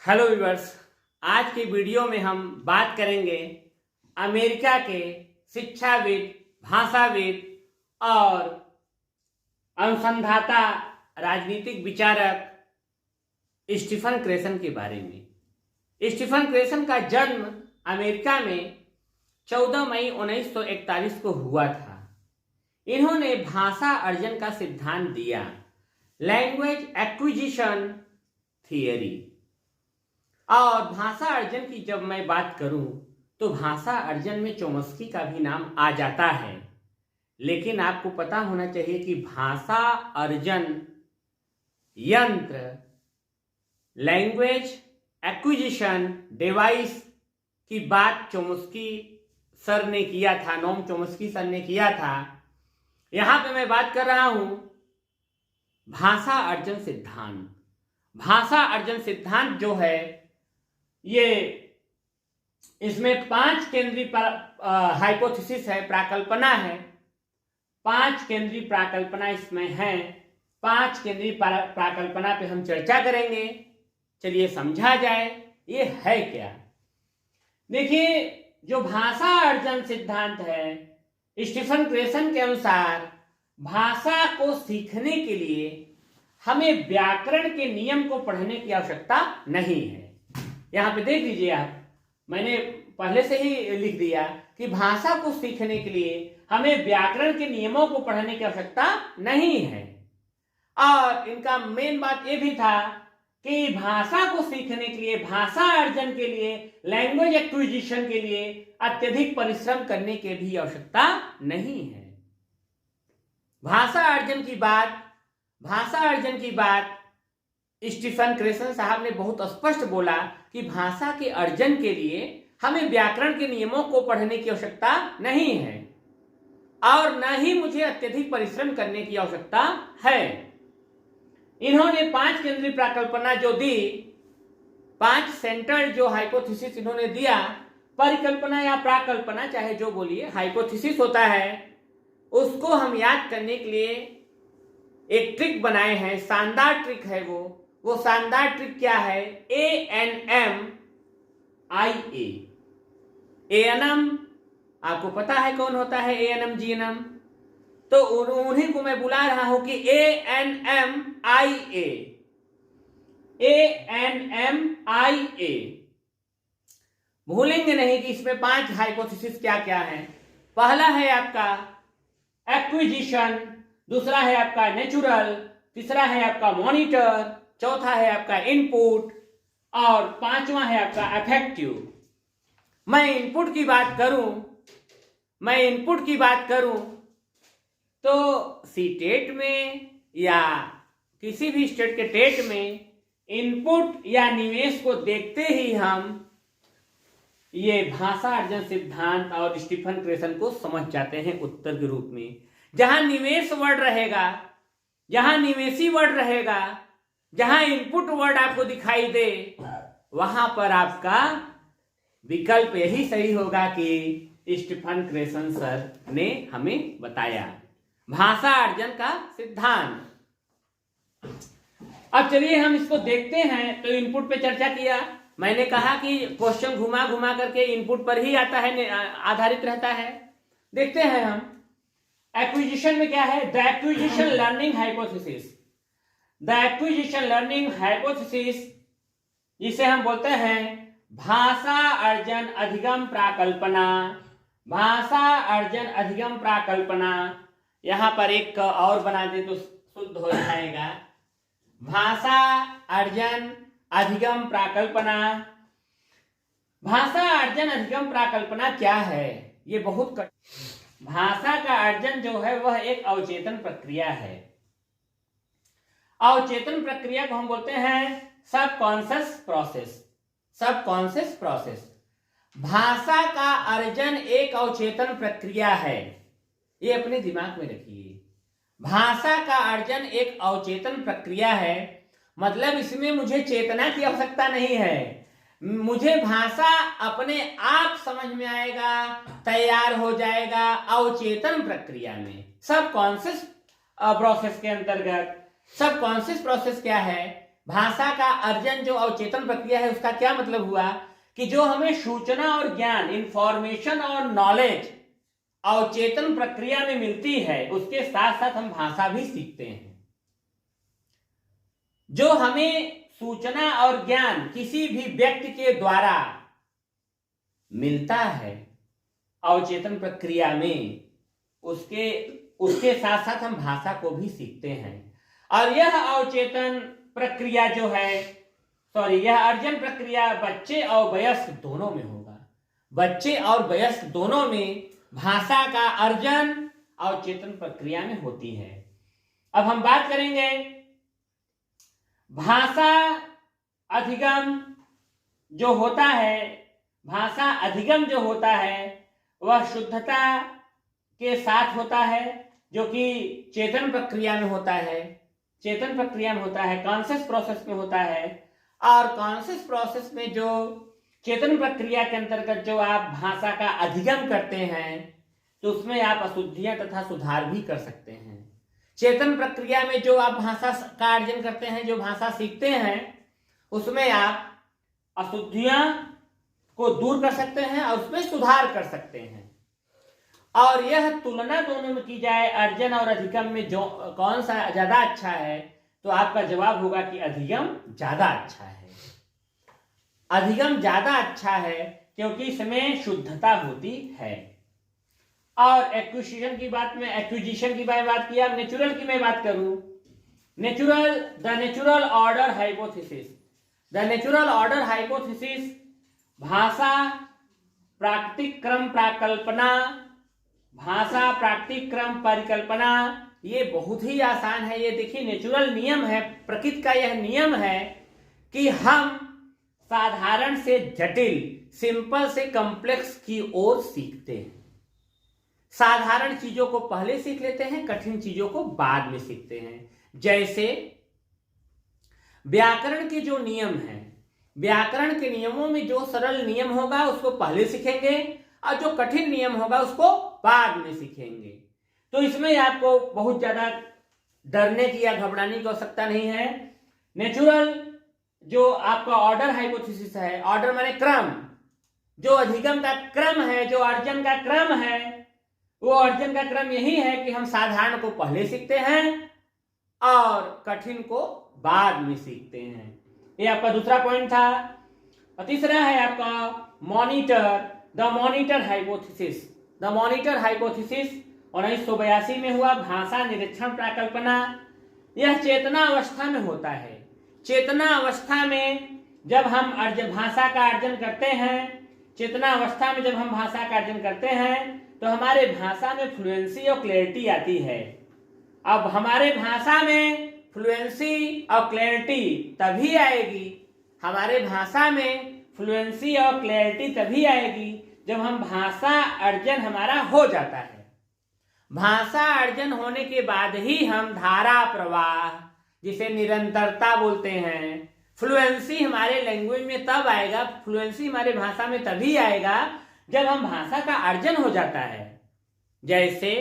Hello viewers, आज की video में हम बात करेंगे अमेरिका के शिक्षाविद, भाषाविद और अनुसंधाता, राजनीतिक विचारक स्टीफन क्रेसन के बारे में। स्टीफन क्रेसन का जन्म अमेरिका में 14 मई 1941 को हुआ था। इन्होंने भाषा अर्जन का सिद्धांत दिया, लैंग्वेज एक्विजिशन थियरी। और भाषा अर्जन की जब मैं बात करूं तो भाषा अर्जन में चोम्स्की का भी नाम आ जाता है, लेकिन आपको पता होना चाहिए कि भाषा अर्जन यंत्र, लैंग्वेज एक्विजिशन डिवाइस की बात चोम्स्की सर ने किया था, नोम चोम्स्की सर ने किया था। यहां पे मैं बात कर रहा हूं भाषा अर्जन सिद्धांत। भाषा अर्जन सिद्धांत जो है ये, इसमें 5 केंद्रीय हाइपोथेसिस है, प्राकल्पना है। 5 केंद्रीय प्राकल्पना इसमें है। 5 केंद्रीय प्राकल्पना पे हम चर्चा करेंगे। चलिए समझा जाए ये है क्या। देखिए, जो भाषा अर्जन सिद्धांत है, स्टीफन क्रेसन के अनुसार भाषा को सीखने के लिए हमें व्याकरण के नियम को पढ़ने की आवश्यकता नहीं है। यहां पे देख लीजिए आप, मैंने पहले से ही लिख दिया कि भाषा को सीखने के लिए हमें व्याकरण के नियमों को पढ़ने की आवश्यकता नहीं है। और इनका मेन बात यह भी था कि भाषा को सीखने के लिए, भाषा अर्जन के लिए, लैंग्वेज एक्विजिशन के लिए अत्यधिक परिश्रम करने की भी आवश्यकता नहीं है। भाषा अर्जन की बात स्टीफन क्रेसन साहब ने बहुत स्पष्ट बोला कि भाषा के अर्जन के लिए हमें व्याकरण के नियमों को पढ़ने की आवश्यकता नहीं है और न ही मुझे अत्यधिक परिश्रम करने की आवश्यकता है। इन्होंने 5 केंद्रीय प्राकल्पना जो दी, 5 सेंट्रल जो हाइपोथेसिस इन्होंने दिया, परिकल्पना या प्राकल्पना चाहे जो बोलिए, हाइपोथेसिस होता है, उसको हम याद करने के लिए एक ट्रिक बनाए हैं, शानदार ट्रिक है वो शानदार ट्रिक क्या है? ANMIA। ANM आपको पता है कौन होता है? ANM GNM, तो उन्हीं को मैं बुला रहा हूं कि ANMIA। भूलेंगे नहीं कि इसमें 5 हाइपोथेसिस क्या क्या है। पहला है आपका एक्विजिशन, दूसरा है आपका नेचुरल, तीसरा है आपका मॉनिटर, चौथा है आपका इनपुट और 5वां है आपका अफेक्टिव। मैं इनपुट की बात करूं तो सीटेट में या किसी भी स्टेट के टेट में इनपुट या निवेश को देखते ही हम ये भाषा अर्जन सिद्धांत और स्टीफन क्रेसन को समझ जाते हैं उत्तर के रूप में। जहां निवेश वर्ड रहेगा, जहां निवेशी वर्ड रहेगा, जहां इनपुट वर्ड आपको दिखाई दे, वहां पर आपका विकल्प यही सही होगा कि स्टीफन क्रेसन सर ने हमें बताया, भाषा अर्जन का सिद्धांत। अब चलिए हम इसको देखते हैं। तो इनपुट पे चर्चा किया, मैंने कहा कि क्वेश्चन घुमा घुमा करके इनपुट पर ही आता है, आधारित रहता है। देखते हैं हम एक्विजिशन में क्या है। The acquisition learning hypothesis. The acquisition learning hypothesis, जिसे हम बोलते हैं भाषा अर्जन अधिगम प्राकल्पना। भाषा अर्जन अधिगम प्राकल्पना, यहां पर एक और बना दे तो शुद्ध हो जाएगा। भाषा अर्जन अधिगम प्राकल्पना। भाषा अर्जन अधिगम प्राकल्पना क्या है? ये बहुत भाषा का अर्जन जो है वह एक अवचेतन प्रक्रिया है। अवचेतन प्रक्रिया को हम बोलते हैं सबकॉन्शियस प्रोसेस। भाषा का अर्जन एक अवचेतन प्रक्रिया है, ये अपने दिमाग में रखिए। भाषा का अर्जन एक अवचेतन प्रक्रिया है, मतलब इसमें मुझे चेतना की आवश्यकता नहीं है। मुझे भाषा अपने आप समझ में आएगा, तैयार हो जाएगा अवचेतन प्रक्रिया में, सबकॉन्शियस प्रोसेस के अंतर्गत। सबकॉन्शियस प्रोसेस क्या है? भाषा का अर्जन जो अवचेतन प्रक्रिया है उसका क्या मतलब हुआ कि जो हमें सूचना और ज्ञान, इंफॉर्मेशन और नॉलेज अवचेतन प्रक्रिया में मिलती है, उसके साथ साथ हम भाषा भी सीखते हैं। जो हमें सूचना और ज्ञान किसी भी व्यक्ति के द्वारा मिलता है अवचेतन प्रक्रिया में, उसके साथ साथ हम भाषा को भी सीखते हैं। और यह अवचेतन प्रक्रिया जो है, यह अर्जन प्रक्रिया बच्चे और वयस्क दोनों में होगा। बच्चे और वयस्क दोनों में भाषा का अर्जन अवचेतन प्रक्रिया में होती है। अब हम बात करेंगे भाषा अधिगम जो होता है। भाषा अधिगम जो होता है वह शुद्धता के साथ होता है, जो कि चेतन प्रक्रिया में होता है। चेतन प्रक्रिया में होता है, कॉन्शियस प्रोसेस में होता है। और कॉन्शियस प्रोसेस में जो चेतन प्रक्रिया के अंतर्गत जो आप भाषा का अधिगम करते हैं तो उसमें आप अशुद्धियां तथा सुधार भी कर सकते हैं। चेतन प्रक्रिया में जो आप भाषा का अर्जन करते हैं, जो भाषा सीखते हैं, उसमें आप अशुद्धियां को दूर कर सकते हैं और उसमें सुधार कर सकते हैं। और यह तुलना दोनों में की जाए अर्जन और अधिगम में जो कौन सा ज्यादा अच्छा है, तो आपका जवाब होगा कि अधिगम ज्यादा अच्छा है। अधिगम ज्यादा अच्छा है क्योंकि इसमें शुद्धता होती है। और एक्विजिशन की बात किया, नेचुरल की मैं बात करूं, द नेचुरल ऑर्डर हाइपोथेसिस भाषा प्राकृतिक क्रम परिकल्पना, ये बहुत ही आसान है। ये देखिए नेचुरल नियम है, प्रकृति का यह नियम है कि हम साधारण से जटिल, सिंपल से कॉम्प्लेक्स की ओर सीखते हैं। साधारण चीजों को पहले सीख लेते हैं, कठिन चीजों को बाद में सीखते हैं। जैसे व्याकरण के जो नियम हैं, व्याकरण के नियमों में जो सरल नियम होगा उसको पहले सीखेंगे और जो कठिन नियम होगा उसको बाद में सीखेंगे। तो इसमें आपको बहुत ज्यादा डरने की या घबराने की आवश्यकता नहीं है। नेचुरल जो आपका ऑर्डर हाइपोथेसिस है, ऑर्डर माने क्रम, जो अधिगम का क्रम है, जो अर्जन का क्रम है, वो अर्जन का क्रम यही है कि हम साधारण को पहले सीखते हैं और कठिन को बाद में सीखते हैं। ये आपका दूसरा पॉइंट था। और तीसरा है आपका मॉनिटर, द मॉनिटर हाइपोथेसिस 1982 में हुआ। भाषा निरीक्षण प्राकल्पना, यह चेतना अवस्था में होता है। चेतना अवस्था में जब हम भाषा का अर्जन करते हैं, चेतना अवस्था में जब हम भाषा का अर्जन करते हैं तो हमारे भाषा में फ्लुएंसी और क्लैरिटी आती है। अब हमारे भाषा में फ्लुएंसी और क्लैरिटी तभी आएगी, हमारे भाषा में फ्लुएंसी और क्लैरिटी तभी आएगी जब हम भाषा अर्जन हमारा हो जाता है। भाषा अर्जन होने के बाद ही हम धारा प्रवाह, जिसे निरंतरता बोलते हैं, फ्लुएंसी हमारे लैंग्वेज में तब आएगा, फ्लुएंसी हमारे भाषा में तभी आएगा जब हम भाषा का अर्जन हो जाता है। जैसे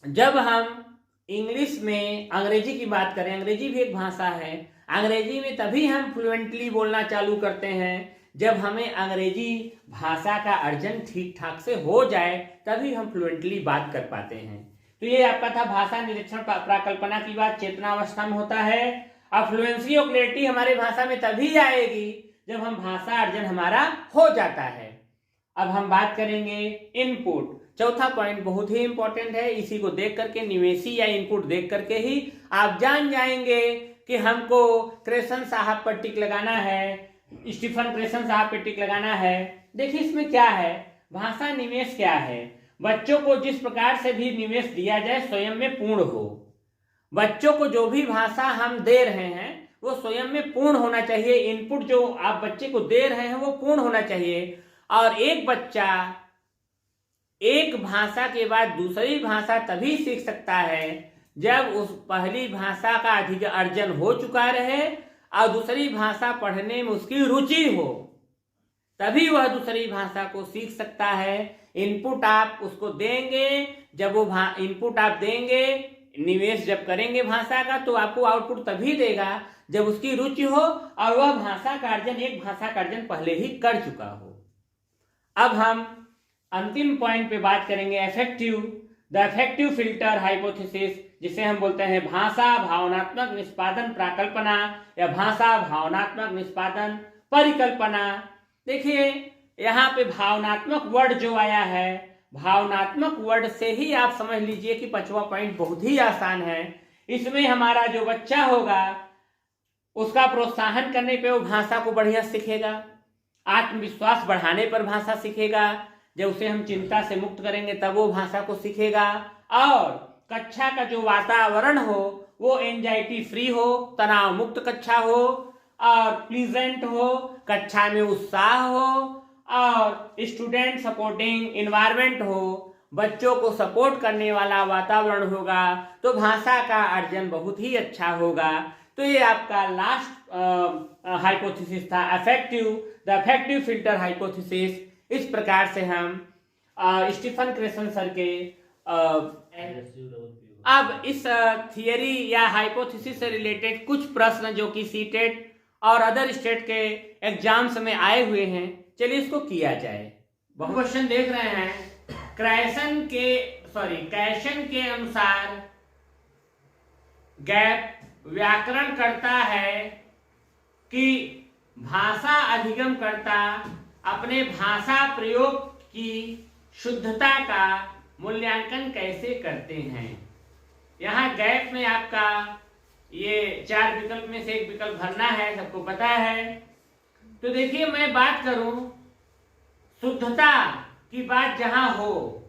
जब हम इंग्लिश में अंग्रेजी की बात करें, अंग्रेजी भी एक भाषा है, अंग्रेजी में तभी हम फ्लुएंटली बोलना चालू करते हैं जब हमें अंग्रेजी भाषा का अर्जन ठीक ठाक से हो जाए, तभी हम फ्लुएंटली बात कर पाते हैं। तो ये आपका था भाषा निरीक्षण प्राकल्पना की बात, चेतना अवस्था में होता है। अब फ्लुएंसी और क्लैरिटी हमारे भाषा में तभी आएगी जब हम भाषा अर्जन हमारा हो जाता है। अब हम बात करेंगे इनपुट। चौथा पॉइंट बहुत ही इंपॉर्टेंट है, इसी को देख करके, निवेशी या इनपुट देख करके ही आप जान जाएंगे कि हमको क्रेसन साहब पर टिक लगाना है, स्टीफन क्रेसन साहब पर टिक लगाना है। देखिए इसमें क्या है, भाषा निवेश क्या है। बच्चों को जिस प्रकार से भी निवेश दिया जाए स्वयं में पूर्ण हो। बच्चों को जो भी भाषा हम दे रहे हैं वो स्वयं में पूर्ण होना चाहिए। इनपुट जो आप बच्चे को दे रहे हैं वो पूर्ण होना चाहिए। और एक बच्चा एक भाषा के बाद दूसरी भाषा तभी सीख सकता है जब उस पहली भाषा का अधिक अर्जन हो चुका रहे और दूसरी भाषा पढ़ने में उसकी रुचि हो, तभी वह दूसरी भाषा को सीख सकता है। इनपुट आप उसको देंगे, जब वो इनपुट आप देंगे निवेश जब करेंगे भाषा का तो आपको आउटपुट तभी देगा जब उसकी रुचि हो और वह भाषा का अर्जन, एक भाषा का अर्जन पहले ही कर चुका हो। अब हम अंतिम पॉइंट पे बात करेंगे द अफेक्टिव फिल्टर हाइपोथेसिस, जिसे हम बोलते हैं भाषा भावनात्मक निष्पादन प्राकल्पना या भाषा भावनात्मक निष्पादन परिकल्पना। देखिए यहाँ पे भावनात्मक वर्ड जो आया है, भावनात्मक वर्ड से ही आप समझ लीजिए कि 5वां पॉइंट बहुत ही आसान है। इसमें हमारा जो बच्चा होगा उसका प्रोत्साहन करने पे वो भाषा को बढ़िया सीखेगा, आत्मविश्वास बढ़ाने पर भाषा सीखेगा, जब उसे हम चिंता से मुक्त करेंगे तब वो भाषा को सीखेगा, और कक्षा का जो वातावरण हो वो एंजाइटी फ्री हो, तनाव मुक्त कक्षा हो और प्लीजेंट हो, कक्षा में उत्साह हो और स्टूडेंट सपोर्टिंग इन्वायरमेंट हो, बच्चों को सपोर्ट करने वाला वातावरण होगा तो भाषा का अर्जन बहुत ही अच्छा होगा। तो ये आपका लास्ट हाइपोथेसिस था, द अफेक्टिव फिल्टर हाइपोथेसिस। इस प्रकार से हम स्टीफन क्रेसन सर के अब इस थियरी या हाइपोथेसिस से रिलेटेड कुछ प्रश्न जो कि सीटेट और अदर स्टेट के एग्जाम्स में आए हुए हैं, चलिए इसको किया जाए। बहुत क्वेश्चन देख रहे हैं। कैशन के अनुसार गैप व्याकरण करता है कि भाषा अधिगमकर्ता अपने भाषा प्रयोग की शुद्धता का मूल्यांकन कैसे करते हैं। यहाँ गैप में आपका ये 4 विकल्प में से एक विकल्प भरना है, सबको पता है। तो देखिए मैं बात करूं शुद्धता की बात जहां हो,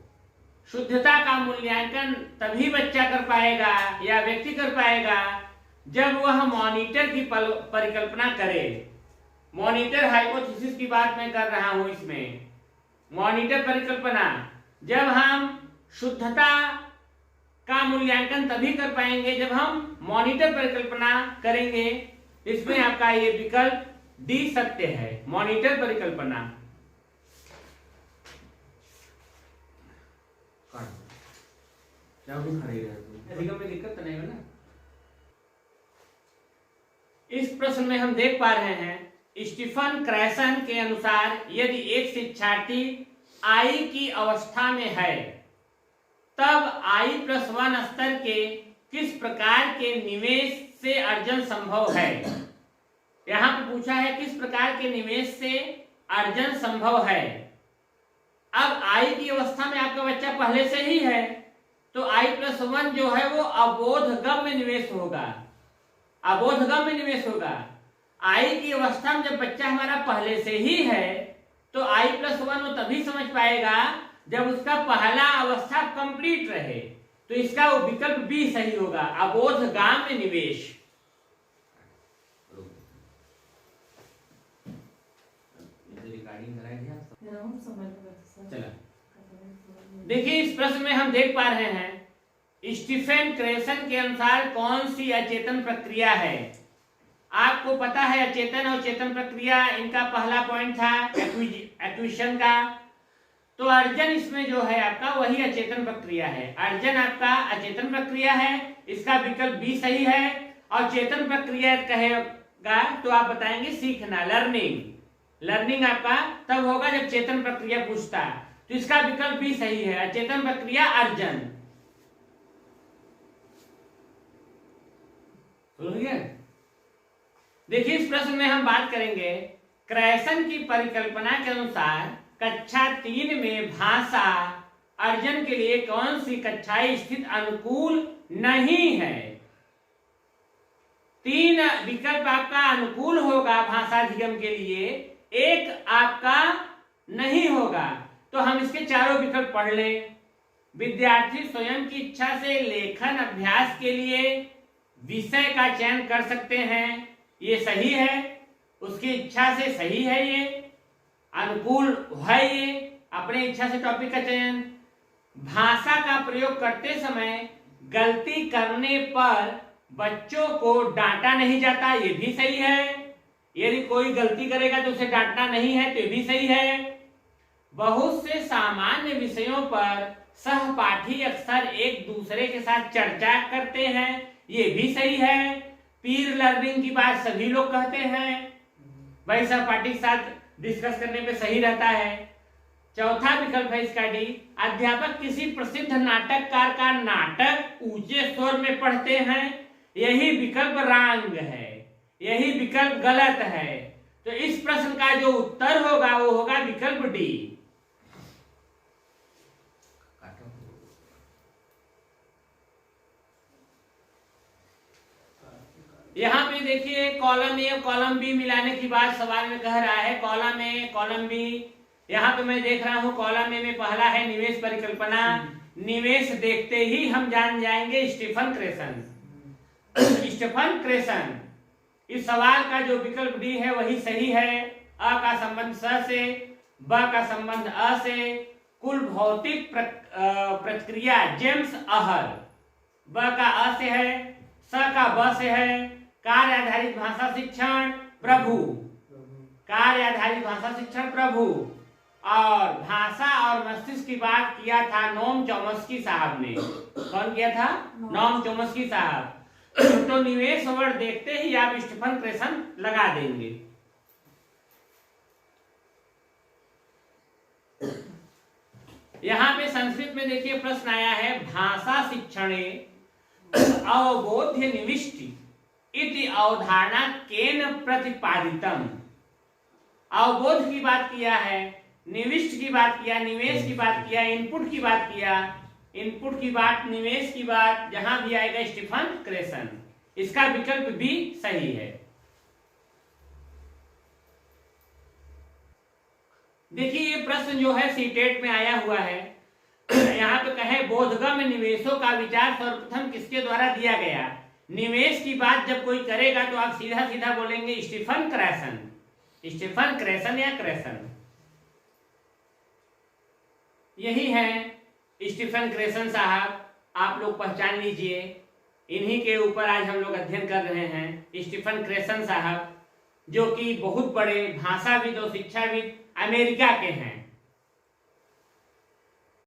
शुद्धता का मूल्यांकन तभी बच्चा कर पाएगा या व्यक्ति कर पाएगा जब वह मॉनिटर की परिकल्पना करे। मॉनिटर हाइपोथेसिस की बात मैं कर रहा हूं। इसमें मॉनिटर परिकल्पना, जब हम शुद्धता का मूल्यांकन तभी कर पाएंगे जब हम मॉनिटर परिकल्पना करेंगे। इसमें आपका ये विकल्प डी सत्य है, मॉनिटर परिकल्पना। में दिक्कत तो नहीं है ना। इस प्रश्न में हम देख पा रहे हैं स्टीफन क्रैसन के अनुसार यदि एक शिक्षार्थी आई की अवस्था में है तब I+1 स्तर के किस प्रकार के निवेश से अर्जन संभव है। यहाँ पे पूछा है किस प्रकार के निवेश से अर्जन संभव है। अब I की अवस्था में आपका बच्चा पहले से ही है तो I+1 जो है वो अबोधगम्य निवेश होगा, अबोधगम्य निवेश होगा। आई की अवस्था में जब बच्चा हमारा पहले से ही है तो I+1 वो तभी समझ पाएगा जब उसका पहला अवस्था कंप्लीट रहे। तो इसका वो विकल्प बी सही होगा, अबोधगाम्य निवेश। देखिए इस प्रश्न में हम देख पा रहे हैं स्टीफन क्रेसन के अनुसार कौन सी अचेतन प्रक्रिया है। आपको पता है अचेतन और चेतन प्रक्रिया, इनका पहला पॉइंट था एक्विजिशन का। तो अर्जन इसमें जो है आपका वही अचेतन प्रक्रिया है। अर्जन आपका अचेतन प्रक्रिया है, इसका विकल्प बी सही है। और चेतन प्रक्रिया कहेगा तो आप बताएंगे सीखना, लर्निंग। लर्निंग आपका तब होगा जब चेतन प्रक्रिया पूछता है, तो इसका विकल्प भी सही है, अचेतन प्रक्रिया अर्जन। देखिए इस प्रश्न में हम बात करेंगे क्रैसन की परिकल्पना के अनुसार कक्षा 3 में भाषा अर्जन के लिए कौन सी कक्षाएं स्थित अनुकूल नहीं है। 3 विकल्प आपका अनुकूल होगा भाषा अधिगम के लिए, एक आपका नहीं होगा। तो हम इसके चारों विकल्प पढ़ लें। विद्यार्थी स्वयं की इच्छा से लेखन अभ्यास के लिए विषय का चयन कर सकते हैं, ये सही है, उसकी इच्छा से सही है, ये अनुकूल है, ये अपने इच्छा से टॉपिक का चयन। भाषा का प्रयोग करते समय गलती करने पर बच्चों को डांटा नहीं जाता, ये भी सही है। यदि कोई गलती करेगा तो उसे डांटना नहीं है, तो ये भी सही है। बहुत से सामान्य विषयों पर सहपाठी अक्सर एक दूसरे के साथ चर्चा करते हैं, ये भी सही है। पीर लर्निंग की बात सभी लोग कहते हैं, भाई सहपाठी के साथ डिस्कस करने पे सही रहता है। चौथा विकल्प है इसका डी, अध्यापक किसी प्रसिद्ध नाटककार का नाटक ऊंचे स्वर में पढ़ते हैं, यही विकल्प रॉन्ग है, यही विकल्प गलत है। तो इस प्रश्न का जो उत्तर होगा वो होगा विकल्प डी। यहाँ पे देखिए कॉलम ए और कॉलम बी मिलाने की बात सवाल में कह रहा है, कॉलम ए कॉलम बी। यहाँ पे मैं देख रहा हूँ कॉलम ए में पहला है निवेश परिकल्पना। निवेश देखते ही हम जान जाएंगे स्टीफन क्रेसन। स्टीफन क्रेसन, इस सवाल का जो विकल्प डी है वही सही है। अ का संबंध स से, ब का संबंध अ से, कुल भौतिक प्रतिक्रिया जेम्स अहर, ब का अ से है, स का ब से है, कार्य आधारित भाषा शिक्षण प्रभु, कार्य आधारित भाषा शिक्षण प्रभु। और भाषा और मस्तिष्क की बात किया था नोम चोम्स्की साहब ने। कौन किया था? नोम चोम्स्की साहब। तो निवेश वर्ड देखते ही आप स्टीफन क्रेसन लगा देंगे। यहां पे संस्कृत में देखिए प्रश्न आया है, भाषा शिक्षणे अवबोध्य निविष्टि इति अवधारणा केन प्रतिपादितम। अवबोध की बात किया है, निविष्ट की बात किया, निवेश की बात किया, इनपुट की बात किया, इनपुट की बात, निवेश की बात, जहां भी आएगा स्टीफन क्रेसन। इसका विकल्प भी सही है। देखिए ये प्रश्न जो है सीटेट में आया हुआ है। यहाँ पे कहे बोधगम निवेशों का विचार सर्वप्रथम किसके द्वारा दिया गया। निवेश की बात जब कोई करेगा तो आप सीधा सीधा बोलेंगे स्टीफन क्रेसन, स्टीफन क्रेसन या क्रेसन, यही है स्टीफन क्रेसन साहब। आप लोग पहचान लीजिए, इन्हीं के ऊपर आज हम लोग अध्ययन कर रहे हैं। स्टीफन क्रेसन साहब जो कि बहुत बड़े भाषाविद और शिक्षाविद अमेरिका के हैं।